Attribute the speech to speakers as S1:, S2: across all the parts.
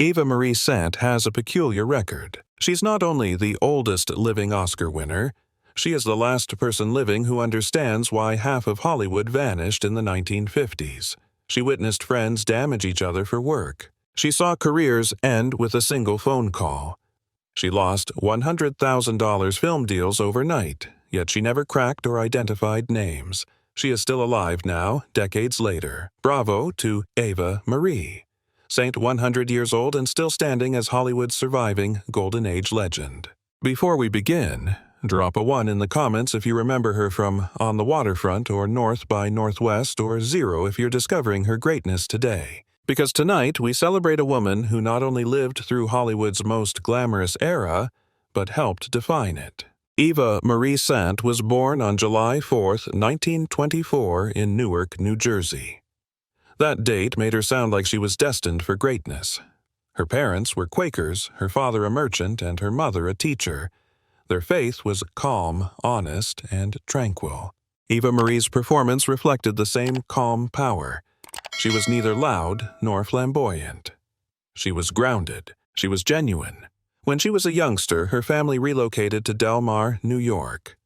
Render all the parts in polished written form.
S1: Eva Marie Saint has a peculiar record. She's not only the oldest living Oscar winner, she is the last person living who understands why half of Hollywood vanished in the 1950s. She witnessed friends damage each other for work. She saw careers end with a single phone call. She lost $100,000 film deals overnight, yet she never cracked or identified names. She is still alive now, decades later. Bravo to Eva Marie Saint, 100 years old and still standing as Hollywood's surviving Golden Age legend. Before we begin, drop a 1 in the comments if you remember her from On the Waterfront or North by Northwest, or 0 if you're discovering her greatness today. Because tonight we celebrate a woman who not only lived through Hollywood's most glamorous era, but helped define it. Eva Marie Saint was born on July 4, 1924 in Newark, New Jersey. That date made her sound like she was destined for greatness. Her parents were Quakers, her father a merchant, and her mother a teacher. Their faith was calm, honest, and tranquil. Eva Marie's performance reflected the same calm power. She was neither loud nor flamboyant. She was grounded. She was genuine. When she was a youngster, her family relocated to Del Mar, New York.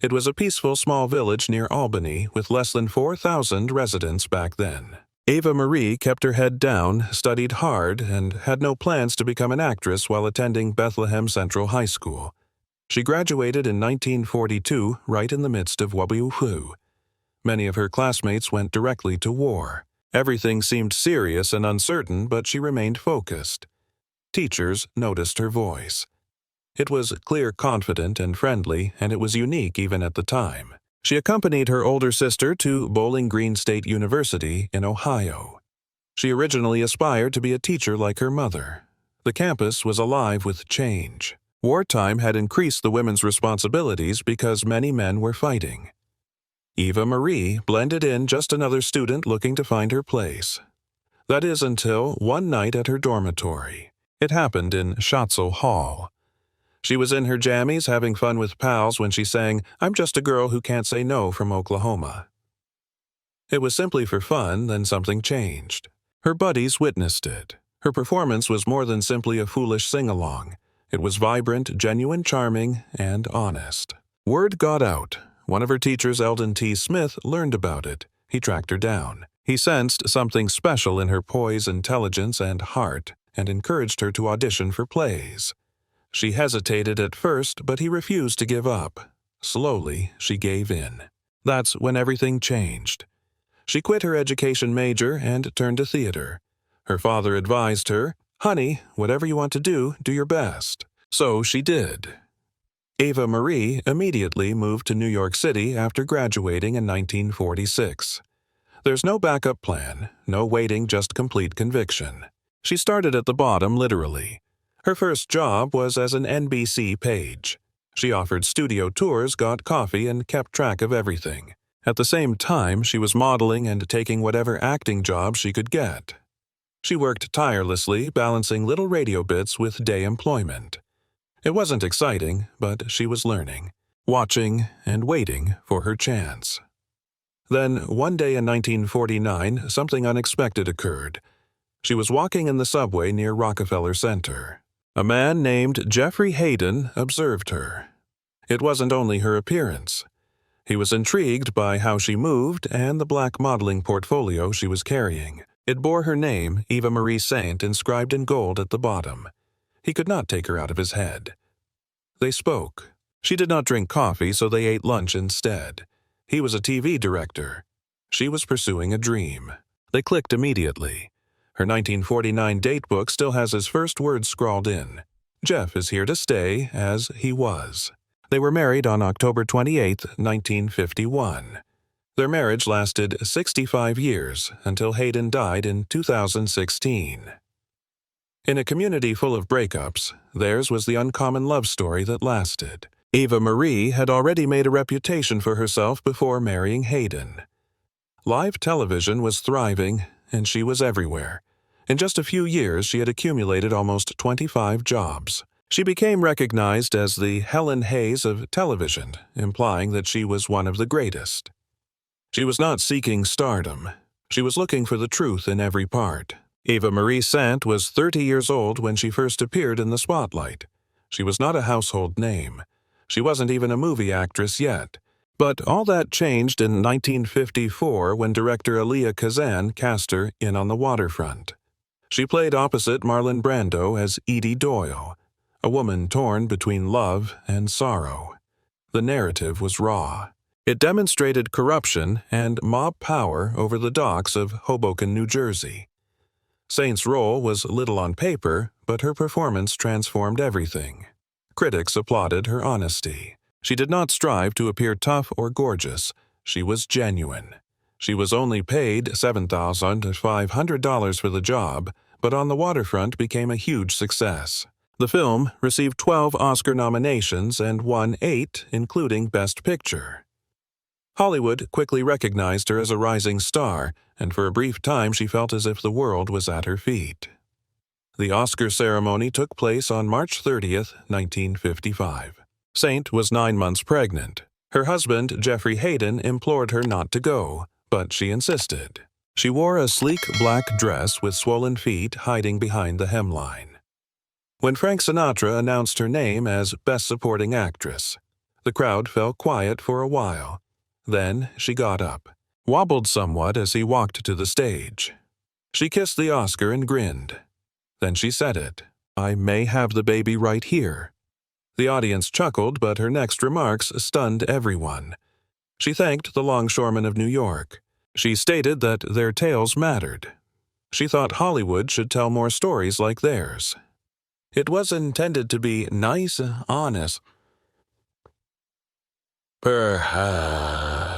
S1: It was a peaceful small village near Albany with less than 4,000 residents back then. Eva Marie kept her head down, studied hard, and had no plans to become an actress while attending Bethlehem Central High School. She graduated in 1942, right in the midst of Waterfront. Many of her classmates went directly to war. Everything seemed serious and uncertain, but she remained focused. Teachers noticed her voice. It was clear, confident, and friendly, and it was unique even at the time. She accompanied her older sister to Bowling Green State University in Ohio. She originally aspired to be a teacher like her mother. The campus was alive with change. Wartime had increased the women's responsibilities because many men were fighting. Eva Marie blended in, just another student looking to find her place. That is until one night at her dormitory. It happened in Schatzel Hall. She was in her jammies having fun with pals when she sang "I'm Just a Girl Who Can't Say No" from Oklahoma. It was simply for fun, then something changed. Her buddies witnessed it. Her performance was more than simply a foolish sing-along. It was vibrant, genuine, charming, and honest. Word got out. One of her teachers, Eldon T. Smith, learned about it. He tracked her down. He sensed something special in her poise, intelligence, and heart, and encouraged her to audition for plays. She hesitated at first, but he refused to give up. Slowly, she gave in. That's when everything changed. She quit her education major and turned to theater. Her father advised her, "Honey, whatever you want to do your best." So she did. Eva Marie immediately moved to New York City after graduating in 1946. There's no backup plan, no waiting, just complete conviction. She started at the bottom, literally. Her first job was as an NBC page. She offered studio tours, got coffee, and kept track of everything. At the same time, she was modeling and taking whatever acting jobs she could get. She worked tirelessly, balancing little radio bits with day employment. It wasn't exciting, but she was learning, watching and waiting for her chance. Then, one day in 1949, something unexpected occurred. She was walking in the subway near Rockefeller Center. A man named Jeffrey Hayden observed her. It wasn't only her appearance. He was intrigued by how she moved and the black modeling portfolio she was carrying. It bore her name, Eva Marie Saint, inscribed in gold at the bottom. He could not take her out of his head. They spoke. She did not drink coffee, so they ate lunch instead. He was a TV director. She was pursuing a dream. They clicked immediately. Her 1949 datebook still has his first words scrawled in. "Jeff is here to stay as he was." They were married on October 28, 1951. Their marriage lasted 65 years until Hayden died in 2016. In a community full of breakups, theirs was the uncommon love story that lasted. Eva Marie had already made a reputation for herself before marrying Hayden. Live television was thriving, and she was everywhere. In just a few years, she had accumulated almost 25 jobs. She became recognized as the Helen Hayes of television, implying that she was one of the greatest. She was not seeking stardom. She was looking for the truth in every part. Eva Marie Saint was 30 years old when she first appeared in the spotlight. She was not a household name. She wasn't even a movie actress yet. But all that changed in 1954 when director Elia Kazan cast her in On the Waterfront. She played opposite Marlon Brando as Edie Doyle, a woman torn between love and sorrow. The narrative was raw. It demonstrated corruption and mob power over the docks of Hoboken, New Jersey. Saint's role was little on paper, but her performance transformed everything. Critics applauded her honesty. She did not strive to appear tough or gorgeous. She was genuine. She was only paid $7,500 for the job, but On the Waterfront became a huge success. The film received 12 Oscar nominations and won 8, including Best Picture. Hollywood quickly recognized her as a rising star, and for a brief time she felt as if the world was at her feet. The Oscar ceremony took place on March 30th, 1955. Saint was 9 months pregnant. Her husband, Jeffrey Hayden, implored her not to go, but she insisted. She wore a sleek black dress with swollen feet hiding behind the hemline. When Frank Sinatra announced her name as Best Supporting Actress, the crowd fell quiet for a while. Then she got up, wobbled somewhat as he walked to the stage. She kissed the Oscar and grinned. Then she said it, "I may have the baby right here." The audience chuckled, but her next remarks stunned everyone. She thanked the longshoremen of New York. She stated that their tales mattered. She thought Hollywood should tell more stories like theirs. It was intended to be nice, honest. Perhaps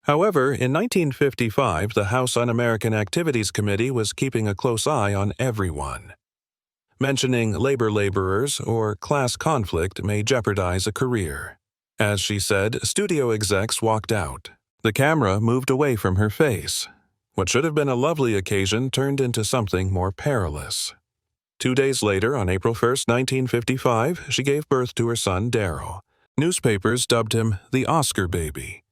S1: However, in 1955, the House Un-American Activities Committee was keeping a close eye on everyone. Mentioning laborers or class conflict may jeopardize a career. As she said, studio execs walked out. The camera moved away from her face. What should have been a lovely occasion turned into something more perilous. 2 days later, on April 1st, 1955, she gave birth to her son, Daryl. Newspapers dubbed him the Oscar baby.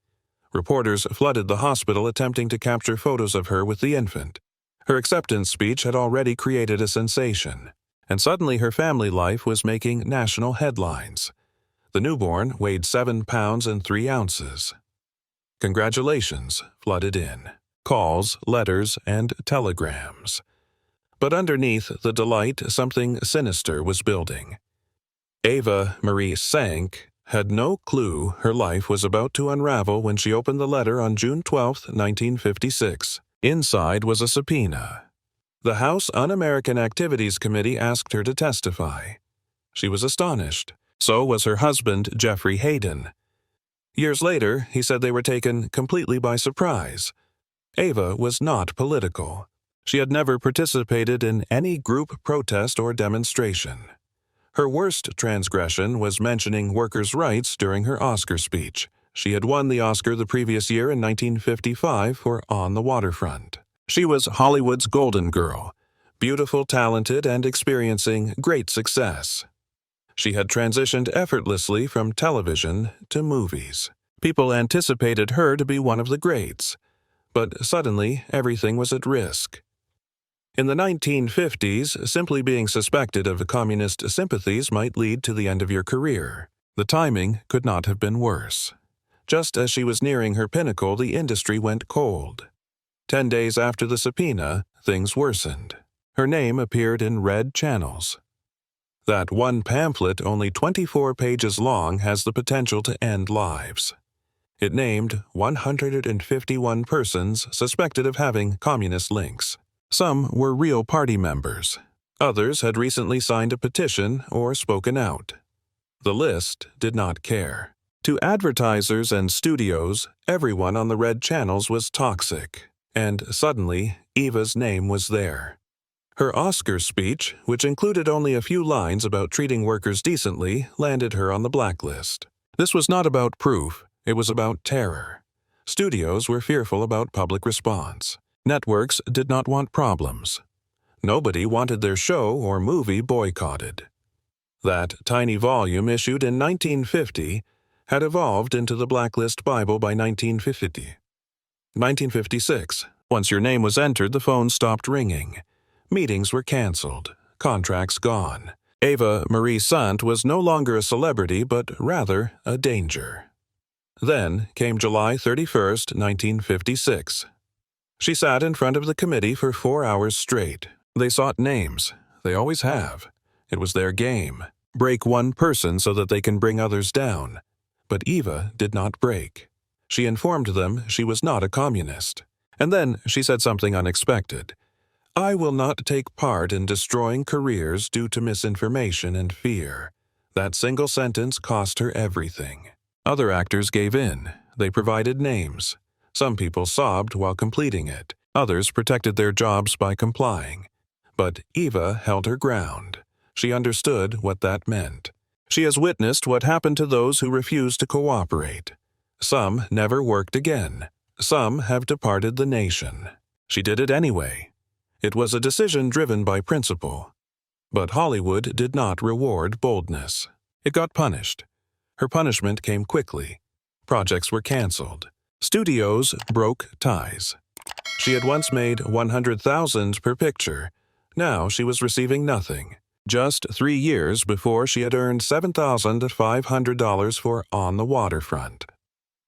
S1: Reporters flooded the hospital attempting to capture photos of her with the infant. Her acceptance speech had already created a sensation, and suddenly her family life was making national headlines. The newborn weighed 7 pounds and 3 ounces. Congratulations flooded in. Calls, letters, and telegrams. But underneath the delight, something sinister was building. Eva Marie Saint had no clue her life was about to unravel when she opened the letter on June 12, 1956. Inside was a subpoena. The House Un-American Activities Committee asked her to testify. She was astonished. So was her husband, Jeffrey Hayden. Years later, he said they were taken completely by surprise. Eva was not political. She had never participated in any group protest or demonstration. Her worst transgression was mentioning workers' rights during her Oscar speech. She had won the Oscar the previous year in 1955 for On the Waterfront. She was Hollywood's golden girl, beautiful, talented, and experiencing great success. She had transitioned effortlessly from television to movies. People anticipated her to be one of the greats. But suddenly, everything was at risk. In the 1950s, simply being suspected of communist sympathies might lead to the end of your career. The timing could not have been worse. Just as she was nearing her pinnacle, the industry went cold. 10 days after the subpoena, things worsened. Her name appeared in red channels. That one pamphlet, only 24 pages long, has the potential to end lives. It named 151 persons suspected of having communist links. Some were real party members. Others had recently signed a petition or spoken out. The list did not care. To advertisers and studios, everyone on the red channels was toxic. And suddenly, Eva's name was there. Her Oscar speech, which included only a few lines about treating workers decently, landed her on the blacklist. This was not about proof, it was about terror. Studios were fearful about public response. Networks did not want problems. Nobody wanted their show or movie boycotted. That tiny volume, issued in 1950, had evolved into the Blacklist Bible by 1950. 1956. Once your name was entered, the phone stopped ringing. Meetings were canceled. Contracts gone. Eva Marie Saint was no longer a celebrity, but rather a danger. Then came July 31st, 1956. She sat in front of the committee for 4 hours straight. They sought names. They always have. It was their game. Break one person so that they can bring others down. But Eva did not break. She informed them she was not a communist. And then she said something unexpected. "I will not take part in destroying careers due to misinformation and fear." That single sentence cost her everything. Other actors gave in. They provided names. Some people sobbed while completing it. Others protected their jobs by complying. But Eva held her ground. She understood what that meant. She has witnessed what happened to those who refused to cooperate. Some never worked again. Some have departed the nation. She did it anyway. It was a decision driven by principle. But Hollywood did not reward boldness. It got punished. Her punishment came quickly. Projects were canceled. Studios broke ties. She had once made $100,000 per picture. Now she was receiving nothing. Just 3 years before, she had earned $7,500 for On the Waterfront.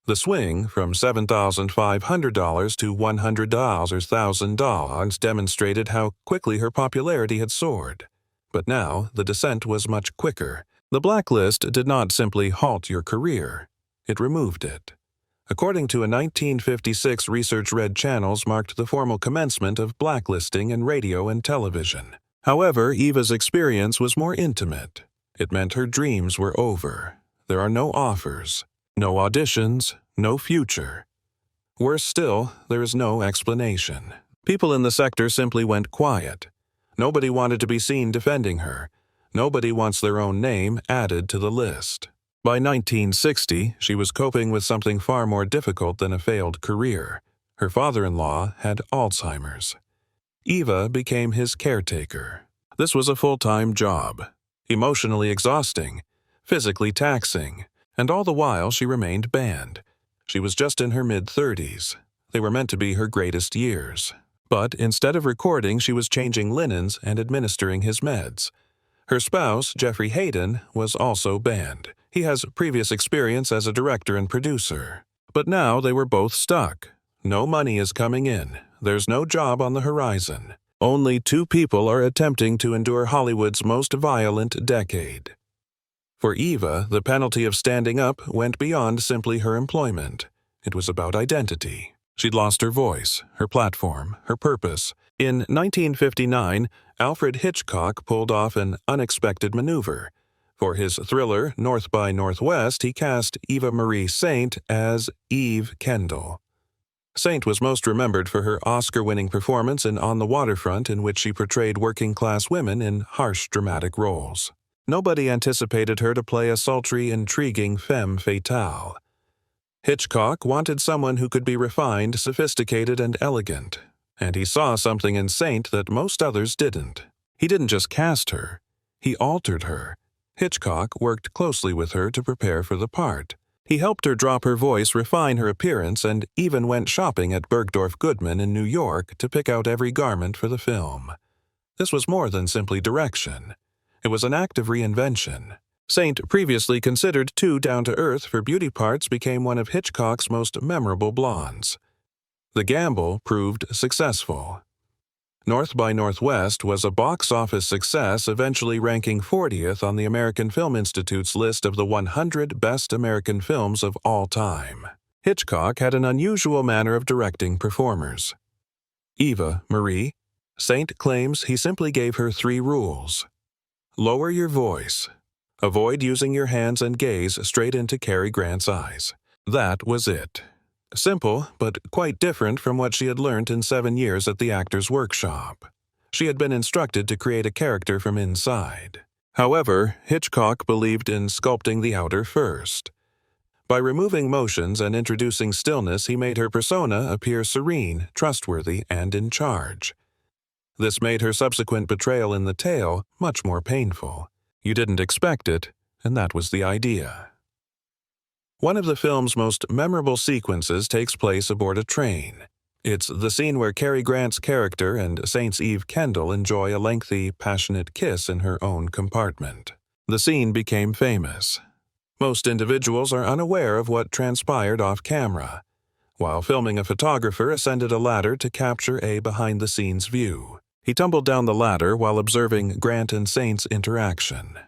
S1: The swing from $7,500 to $100,000 demonstrated how quickly her popularity had soared. But now the descent was much quicker. The blacklist did not simply halt your career. It removed it. According to a 1956 research, red channels marked the formal commencement of blacklisting in radio and television. However, Eva's experience was more intimate. It meant her dreams were over. There are no offers, no auditions, no future. Worse still, there is no explanation. People in the sector simply went quiet. Nobody wanted to be seen defending her. Nobody wants their own name added to the list. By 1960, she was coping with something far more difficult than a failed career. Her father-in-law had Alzheimer's. Eva became his caretaker. This was a full-time job, emotionally exhausting, physically taxing, and all the while she remained banned. She was just in her mid-30s. They were meant to be her greatest years. But instead of recording, she was changing linens and administering his meds. Her spouse, Jeffrey Hayden, was also banned. He has previous experience as a director and producer. But now they were both stuck. No money is coming in. There's no job on the horizon. Only 2 people are attempting to endure Hollywood's most violent decade. For Eva, the penalty of standing up went beyond simply her employment. It was about identity. She'd lost her voice, her platform, her purpose. In 1959, Alfred Hitchcock pulled off an unexpected maneuver. For his thriller, North by Northwest, he cast Eva Marie Saint as Eve Kendall. Saint was most remembered for her Oscar-winning performance in On the Waterfront, in which she portrayed working-class women in harsh, dramatic roles. Nobody anticipated her to play a sultry, intriguing femme fatale. Hitchcock wanted someone who could be refined, sophisticated, and elegant, and he saw something in Saint that most others didn't. He didn't just cast her, he altered her. Hitchcock worked closely with her to prepare for the part. He helped her drop her voice, refine her appearance, and even went shopping at Bergdorf Goodman in New York to pick out every garment for the film. This was more than simply direction. It was an act of reinvention. Saint, previously considered too down-to-earth for beauty parts, became one of Hitchcock's most memorable blondes. The gamble proved successful. North by Northwest was a box office success, eventually ranking 40th on the American Film Institute's list of the 100 best American films of all time. Hitchcock had an unusual manner of directing performers. Eva Marie Saint claims he simply gave her 3 rules. Lower your voice. Avoid using your hands and gaze straight into Cary Grant's eyes. That was it. Simple, but quite different from what she had learned in 7 years at the actor's workshop. She had been instructed to create a character from inside. However, Hitchcock believed in sculpting the outer first. By removing motions and introducing stillness, he made her persona appear serene, trustworthy, and in charge. This made her subsequent betrayal in The Tale much more painful. You didn't expect it, and that was the idea. One of the film's most memorable sequences takes place aboard a train. It's the scene where Cary Grant's character and Saint's Eve Kendall enjoy a lengthy, passionate kiss in her own compartment. The scene became famous. Most individuals are unaware of what transpired off-camera. While filming, a photographer ascended a ladder to capture a behind-the-scenes view. He tumbled down the ladder while observing Grant and Saint's interaction.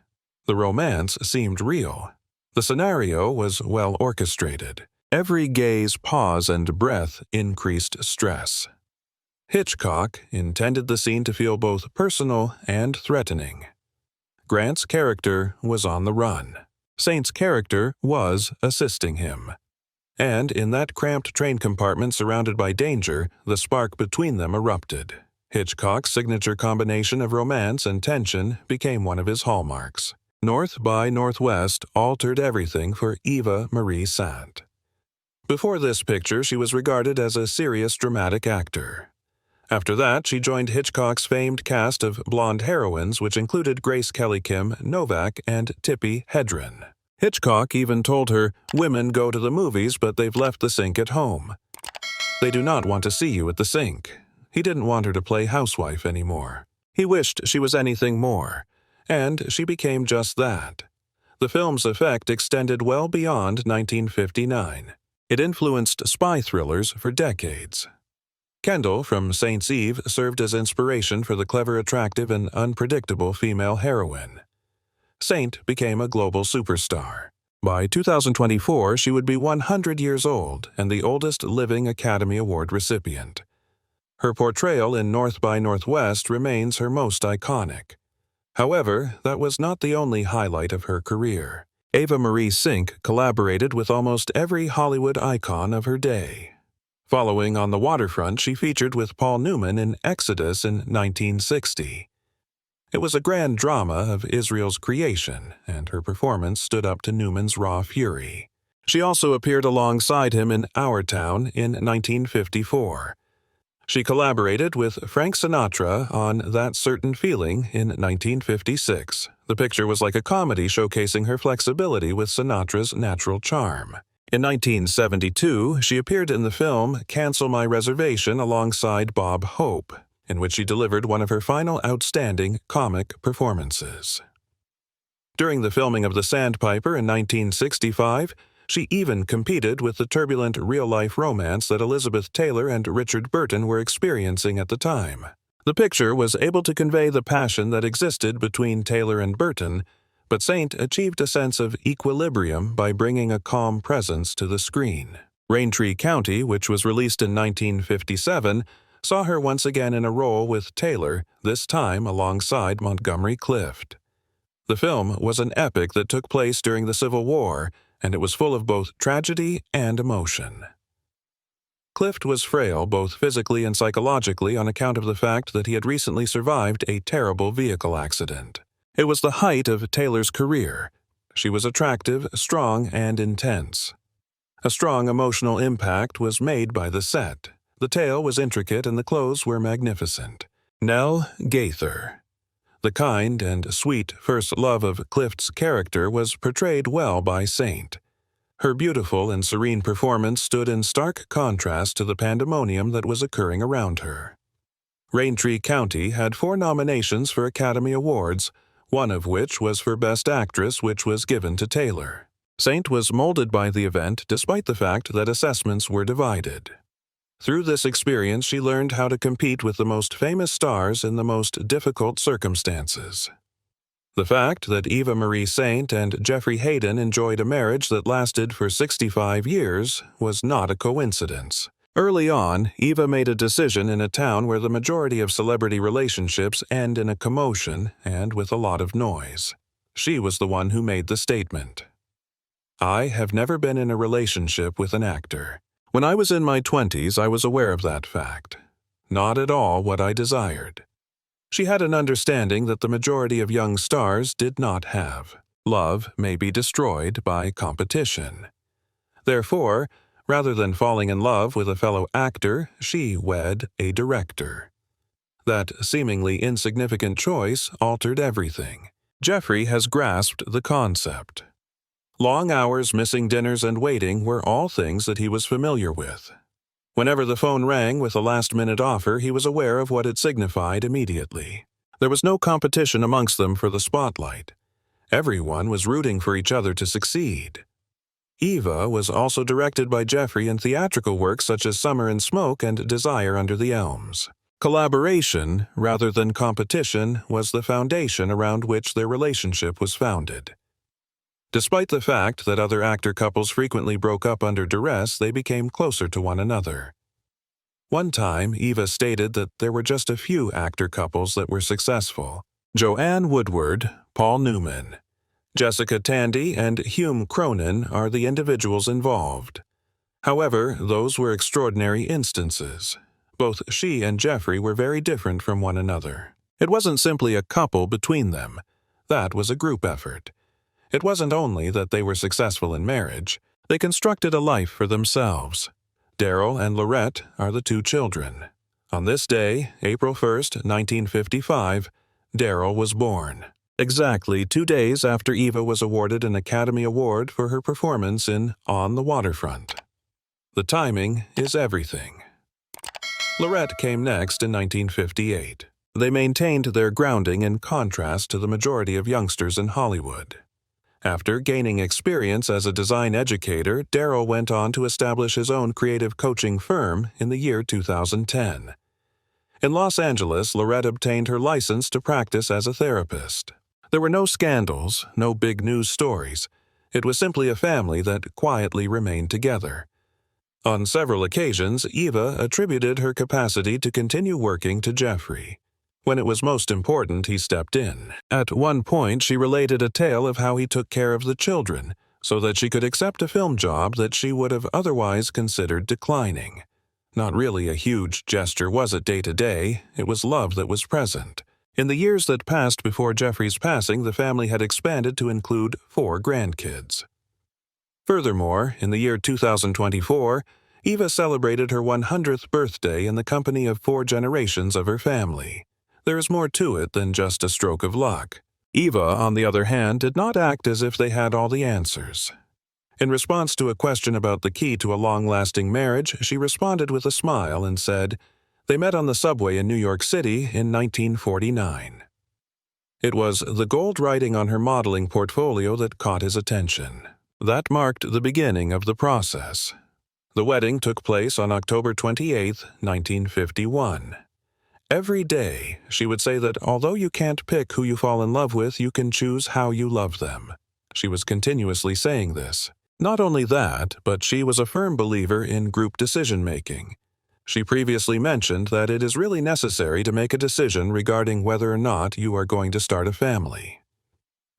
S1: The romance seemed real. The scenario was well orchestrated. Every gaze, pause, and breath increased stress. Hitchcock intended the scene to feel both personal and threatening. Grant's character was on the run. Saint's character was assisting him. And in that cramped train compartment surrounded by danger, the spark between them erupted. Hitchcock's signature combination of romance and tension became one of his hallmarks. North by Northwest altered everything for Eva Marie Saint. Before this picture, she was regarded as a serious dramatic actor. After that, she joined Hitchcock's famed cast of blonde heroines, which included Grace Kelly Kim Novak and Tippi Hedren. Hitchcock even told her, "Women go to the movies, but they've left the sink at home. They do not want to see you at the sink." He didn't want her to play housewife anymore. He wished she was anything more, and she became just that. The film's effect extended well beyond 1959. It influenced spy thrillers for decades. Kendall from Saint's Eve served as inspiration for the clever, attractive, and unpredictable female heroine. Saint became a global superstar. By 2024, she would be 100 years old and the oldest living Academy Award recipient. Her portrayal in North by Northwest remains her most iconic. However, that was not the only highlight of her career. Eva Marie Saint collaborated with almost every Hollywood icon of her day. Following on the Waterfront, she featured with Paul Newman in Exodus in 1960. It was a grand drama of Israel's creation, and her performance stood up to Newman's raw fury. She also appeared alongside him in Our Town in 1954. She collaborated with Frank Sinatra on That Certain Feeling in 1956. The picture was like a comedy showcasing her flexibility with Sinatra's natural charm. In 1972, she appeared in the film Cancel My Reservation alongside Bob Hope, in which she delivered one of her final outstanding comic performances. During the filming of The Sandpiper in 1965, she even competed with the turbulent real-life romance that Elizabeth Taylor and Richard Burton were experiencing at the time. The picture was able to convey the passion that existed between Taylor and Burton, but Saint achieved a sense of equilibrium by bringing a calm presence to the screen. Raintree County, which was released in 1957, saw her once again in a role with Taylor, this time alongside Montgomery Clift. The film was an epic that took place during the Civil War, and it was full of both tragedy and emotion. Clift was frail both physically and psychologically on account of the fact that he had recently survived a terrible vehicle accident. It was the height of Taylor's career. She was attractive, strong, and intense. A strong emotional impact was made by the set. The tale was intricate and the clothes were magnificent. Nell Gaither. The kind and sweet first love of Clift's character was portrayed well by Saint. Her beautiful and serene performance stood in stark contrast to the pandemonium that was occurring around her. Raintree County had 4 nominations for Academy Awards, one of which was for Best Actress, which was given to Taylor. Saint was molded by the event despite the fact that assessments were divided. Through this experience, she learned how to compete with the most famous stars in the most difficult circumstances. The fact that Eva Marie Saint and Jeffrey Hayden enjoyed a marriage that lasted for 65 years was not a coincidence. Early on, Eva made a decision in a town where the majority of celebrity relationships end in a commotion and with a lot of noise. She was the one who made the statement. "I have never been in a relationship with an actor. When I was in my 20s, I was aware of that fact. Not at all what I desired." She had an understanding that the majority of young stars did not have. Love may be destroyed by competition. Therefore, rather than falling in love with a fellow actor, she wed a director. That seemingly insignificant choice altered everything. Jeffrey has grasped the concept. Long hours, missing dinners, and waiting were all things that he was familiar with. Whenever the phone rang with a last-minute offer, he was aware of what it signified immediately. There was no competition amongst them for the spotlight. Everyone was rooting for each other to succeed. Eva was also directed by Jeffrey in theatrical works such as Summer and Smoke and Desire Under the Elms. Collaboration, rather than competition, was the foundation around which their relationship was founded. Despite the fact that other actor couples frequently broke up under duress, they became closer to one another. One time, Eva stated that there were just a few actor couples that were successful: Joanne Woodward, Paul Newman. Jessica Tandy and Hume Cronin are the individuals involved. However, those were extraordinary instances. Both she and Jeffrey were very different from one another. It wasn't simply a couple between them. That was a group effort. It wasn't only that they were successful in marriage, they constructed a life for themselves. Daryl and Lorette are the two children. On this day, April 1st, 1955, Daryl was born. Exactly 2 days after Eva was awarded an Academy Award for her performance in On the Waterfront. The timing is everything. Lorette came next in 1958. They maintained their grounding in contrast to the majority of youngsters in Hollywood. After gaining experience as a design educator, Daryl went on to establish his own creative coaching firm in the year 2010. In Los Angeles, Lorette obtained her license to practice as a therapist. There were no scandals, no big news stories. It was simply a family that quietly remained together. On several occasions, Eva attributed her capacity to continue working to Jeffrey. When it was most important, he stepped in. At one point, she related a tale of how he took care of the children, so that she could accept a film job that she would have otherwise considered declining. Not really a huge gesture, was it, day to day? It was love that was present. In the years that passed before Jeffrey's passing, the family had expanded to include 4 grandkids. Furthermore, in the year 2024, Eva celebrated her 100th birthday in the company of 4 generations of her family. There is more to it than just a stroke of luck. Eva, on the other hand, did not act as if they had all the answers. In response to a question about the key to a long-lasting marriage, she responded with a smile and said, "They met on the subway in New York City in 1949. It was the gold writing on her modeling portfolio that caught his attention. That marked the beginning of the process. The wedding took place on October 28, 1951. Every day, she would say that although you can't pick who you fall in love with, you can choose how you love them. She was continuously saying this. Not only that, but she was a firm believer in group decision-making. She previously mentioned that it is really necessary to make a decision regarding whether or not you are going to start a family.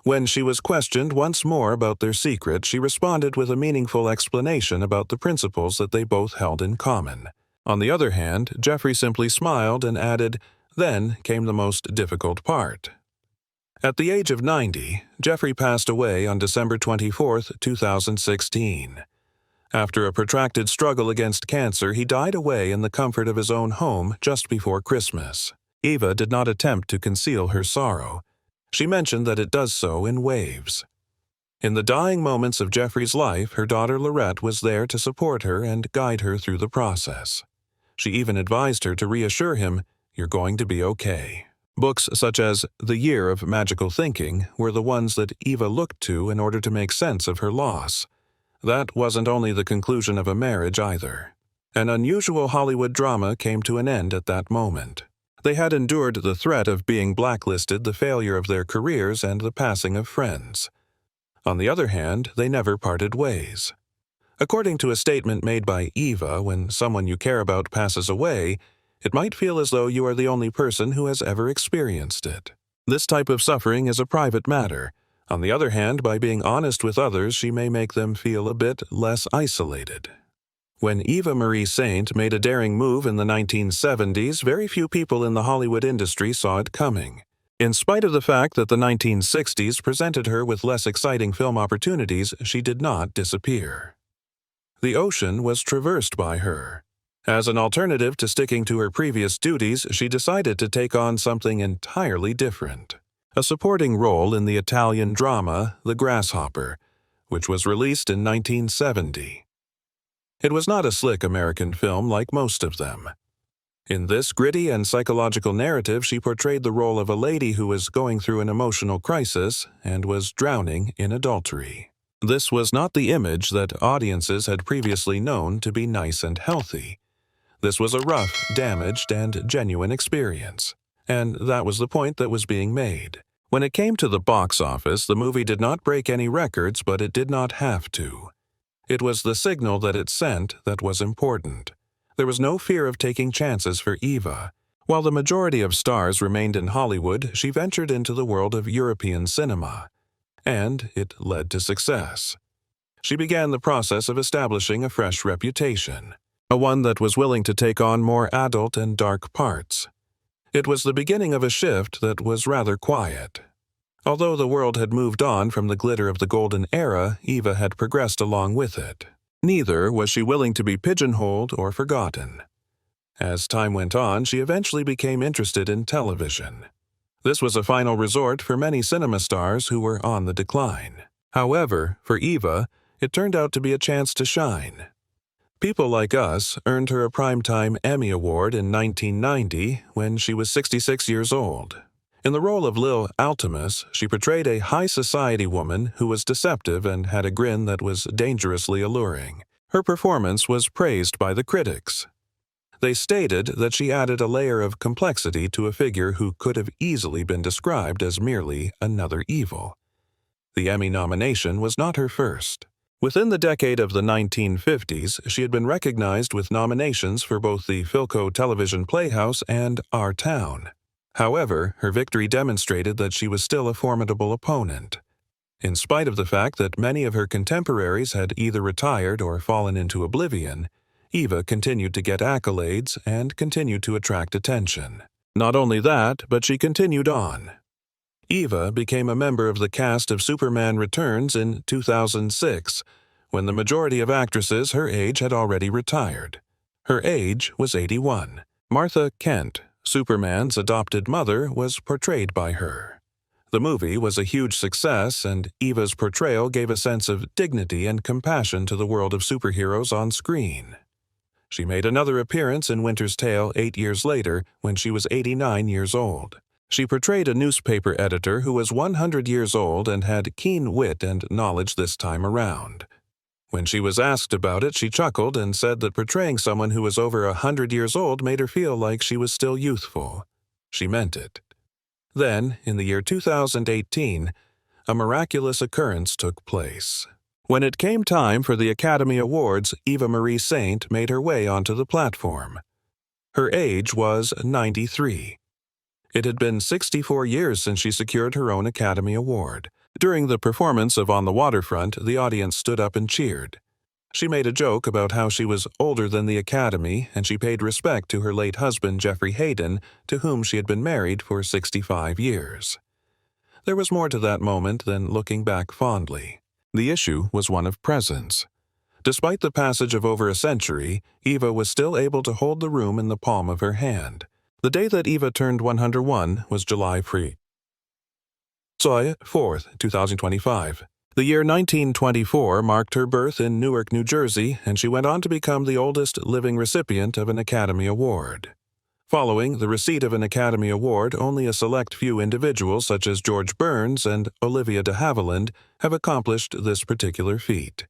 S1: When she was questioned once more about their secret, she responded with a meaningful explanation about the principles that they both held in common. On the other hand, Jeffrey simply smiled and added, "Then came the most difficult part." At the age of 90, Jeffrey passed away on December 24, 2016. After a protracted struggle against cancer, he died away in the comfort of his own home just before Christmas. Eva did not attempt to conceal her sorrow. She mentioned that it does so in waves. In the dying moments of Jeffrey's life, her daughter Lorette was there to support her and guide her through the process. She even advised her to reassure him, "You're going to be okay." Books such as The Year of Magical Thinking were the ones that Eva looked to in order to make sense of her loss. That wasn't only the conclusion of a marriage either. An unusual Hollywood drama came to an end at that moment. They had endured the threat of being blacklisted, the failure of their careers, and the passing of friends. On the other hand, they never parted ways. According to a statement made by Eva, when someone you care about passes away, it might feel as though you are the only person who has ever experienced it. This type of suffering is a private matter. On the other hand, by being honest with others, she may make them feel a bit less isolated. When Eva Marie Saint made a daring move in the 1970s, very few people in the Hollywood industry saw it coming. In spite of the fact that the 1960s presented her with less exciting film opportunities, she did not disappear. The ocean was traversed by her. As an alternative to sticking to her previous duties, she decided to take on something entirely different. A supporting role in the Italian drama, The Grasshopper, which was released in 1970. It was not a slick American film like most of them. In this gritty and psychological narrative, she portrayed the role of a lady who was going through an emotional crisis and was drowning in adultery. This was not the image that audiences had previously known to be nice and healthy. This was a rough, damaged, and genuine experience. And that was the point that was being made. When it came to the box office, the movie did not break any records, but it did not have to. It was the signal that it sent that was important. There was no fear of taking chances for Eva. While the majority of stars remained in Hollywood, she ventured into the world of European cinema. And it led to success. She began the process of establishing a fresh reputation, one that was willing to take on more adult and dark parts. It was the beginning of a shift that was rather quiet. Although the world had moved on from the glitter of the golden era, Eva had progressed along with it. Neither was she willing to be pigeonholed or forgotten. As time went on, she eventually became interested in television. This was a final resort for many cinema stars who were on the decline. However, for Eva, it turned out to be a chance to shine. People Like Us earned her a Primetime Emmy Award in 1990 when she was 66 years old. In the role of Lil Altimus, she portrayed a high-society woman who was deceptive and had a grin that was dangerously alluring. Her performance was praised by the critics. They stated that she added a layer of complexity to a figure who could have easily been described as merely another evil. The Emmy nomination was not her first. Within the decade of the 1950s, she had been recognized with nominations for both the Philco Television Playhouse and Our Town. However, her victory demonstrated that she was still a formidable opponent. In spite of the fact that many of her contemporaries had either retired or fallen into oblivion, Eva continued to get accolades and continued to attract attention. Not only that, but she continued on. Eva became a member of the cast of Superman Returns in 2006, when the majority of actresses her age had already retired. Her age was 81. Martha Kent, Superman's adopted mother, was portrayed by her. The movie was a huge success, and Eva's portrayal gave a sense of dignity and compassion to the world of superheroes on screen. She made another appearance in Winter's Tale 8 years later when she was 89 years old. She portrayed a newspaper editor who was 100 years old and had keen wit and knowledge this time around. When she was asked about it, she chuckled and said that portraying someone who was over 100 years old made her feel like she was still youthful. She meant it. Then, in the year 2018, a miraculous occurrence took place. When it came time for the Academy Awards, Eva Marie Saint made her way onto the platform. Her age was 93. It had been 64 years since she secured her own Academy Award. During the performance of On the Waterfront, the audience stood up and cheered. She made a joke about how she was older than the Academy, and she paid respect to her late husband, Jeffrey Hayden, to whom she had been married for 65 years. There was more to that moment than looking back fondly. The issue was one of presence. Despite the passage of over a century, Eva was still able to hold the room in the palm of her hand. The day that Eva turned 101 was July 4th, 2025. The year 1924 marked her birth in Newark, New Jersey, and she went on to become the oldest living recipient of an Academy Award. Following the receipt of an Academy Award, only a select few individuals such as George Burns and Olivia de Havilland have accomplished this particular feat.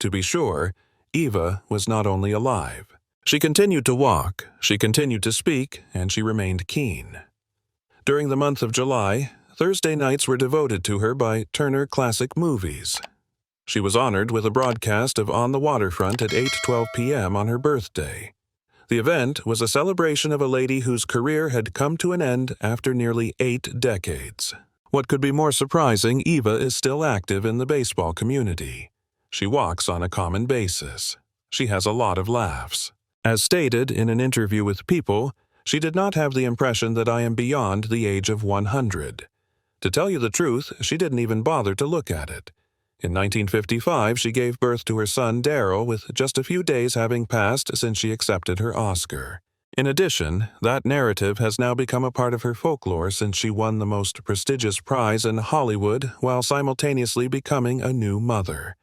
S1: To be sure, Eva was not only alive. She continued to walk, she continued to speak, and she remained keen. During the month of July, Thursday nights were devoted to her by Turner Classic Movies. She was honored with a broadcast of On the Waterfront at 8:12 p.m. on her birthday. The event was a celebration of a lady whose career had come to an end after nearly 8 decades. What could be more surprising, Eva is still active in the baseball community. She walks on a common basis. She has a lot of laughs. As stated in an interview with People, she did not have the impression that I am beyond the age of 100. To tell you the truth, she didn't even bother to look at it. In 1955, she gave birth to her son Daryl with just a few days having passed since she accepted her Oscar. In addition, that narrative has now become a part of her folklore since she won the most prestigious prize in Hollywood while simultaneously becoming a new mother.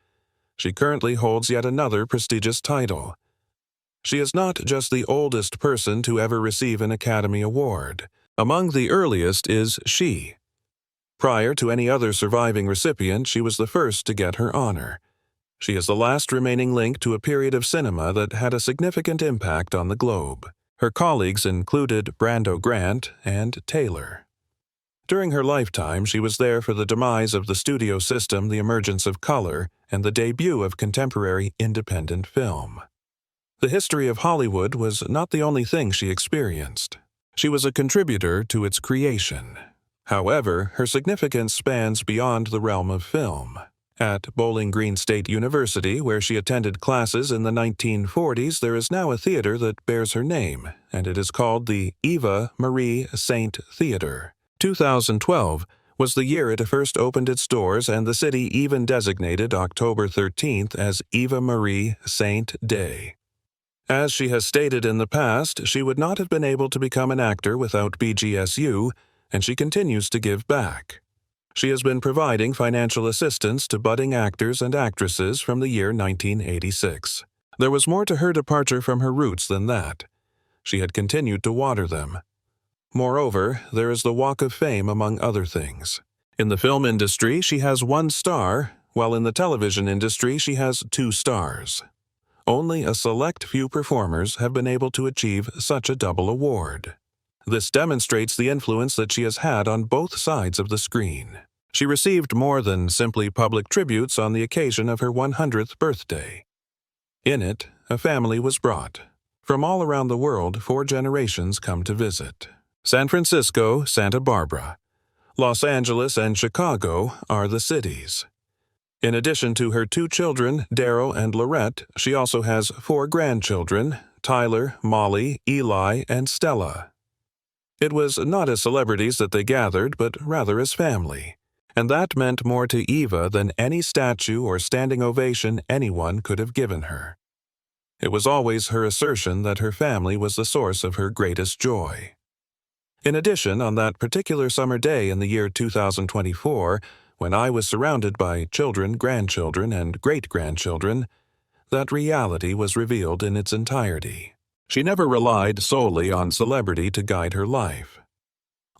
S1: She currently holds yet another prestigious title. She is not just the oldest person to ever receive an Academy Award. Among the earliest is she. Prior to any other surviving recipient, she was the first to get her honor. She is the last remaining link to a period of cinema that had a significant impact on the globe. Her colleagues included Brando Grant and Taylor. During her lifetime, she was there for the demise of the studio system, the emergence of color, and the debut of contemporary independent film. The history of Hollywood was not the only thing she experienced. She was a contributor to its creation. However, her significance spans beyond the realm of film. At Bowling Green State University, where she attended classes in the 1940s, there is now a theater that bears her name, and it is called the Eva Marie Saint Theater. 2012 was the year it first opened its doors, and the city even designated October 13th as Eva Marie Saint Day. As she has stated in the past, she would not have been able to become an actor without BGSU, and she continues to give back. She has been providing financial assistance to budding actors and actresses from the year 1986. There was more to her departure from her roots than that. She had continued to water them. Moreover, there is the Walk of Fame among other things. In the film industry, she has 1 star, while in the television industry she has 2 stars. Only a select few performers have been able to achieve such a double award. This demonstrates the influence that she has had on both sides of the screen. She received more than simply public tributes on the occasion of her 100th birthday. In it, a family was brought. From all around the world, 4 generations come to visit. San Francisco, Santa Barbara, Los Angeles, and Chicago are the cities. In addition to her 2 children, Daryl and Lorette, she also has 4 grandchildren, Tyler, Molly, Eli, and Stella. It was not as celebrities that they gathered, but rather as family, and that meant more to Eva than any statue or standing ovation anyone could have given her. It was always her assertion that her family was the source of her greatest joy. In addition, on that particular summer day in the year 2024, when I was surrounded by children, grandchildren, and great-grandchildren, that reality was revealed in its entirety. She never relied solely on celebrity to guide her life.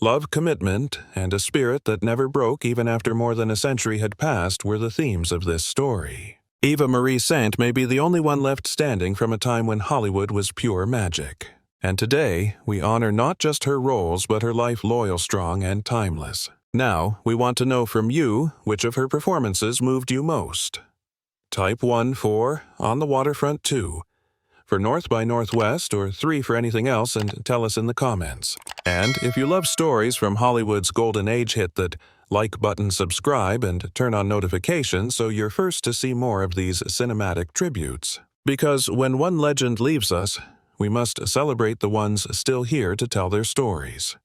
S1: Love, commitment, and a spirit that never broke even after more than a century had passed were the themes of this story. Eva Marie Saint may be the only one left standing from a time when Hollywood was pure magic. And today, we honor not just her roles but her life loyal, strong, and timeless. Now, we want to know from you which of her performances moved you most. Type 1 for On the Waterfront 2, for North by Northwest, or 3 for anything else, and tell us in the comments. And if you love stories from Hollywood's golden age, hit that like button, subscribe, and turn on notifications so you're first to see more of these cinematic tributes. Because when one legend leaves us, we must celebrate the ones still here to tell their stories.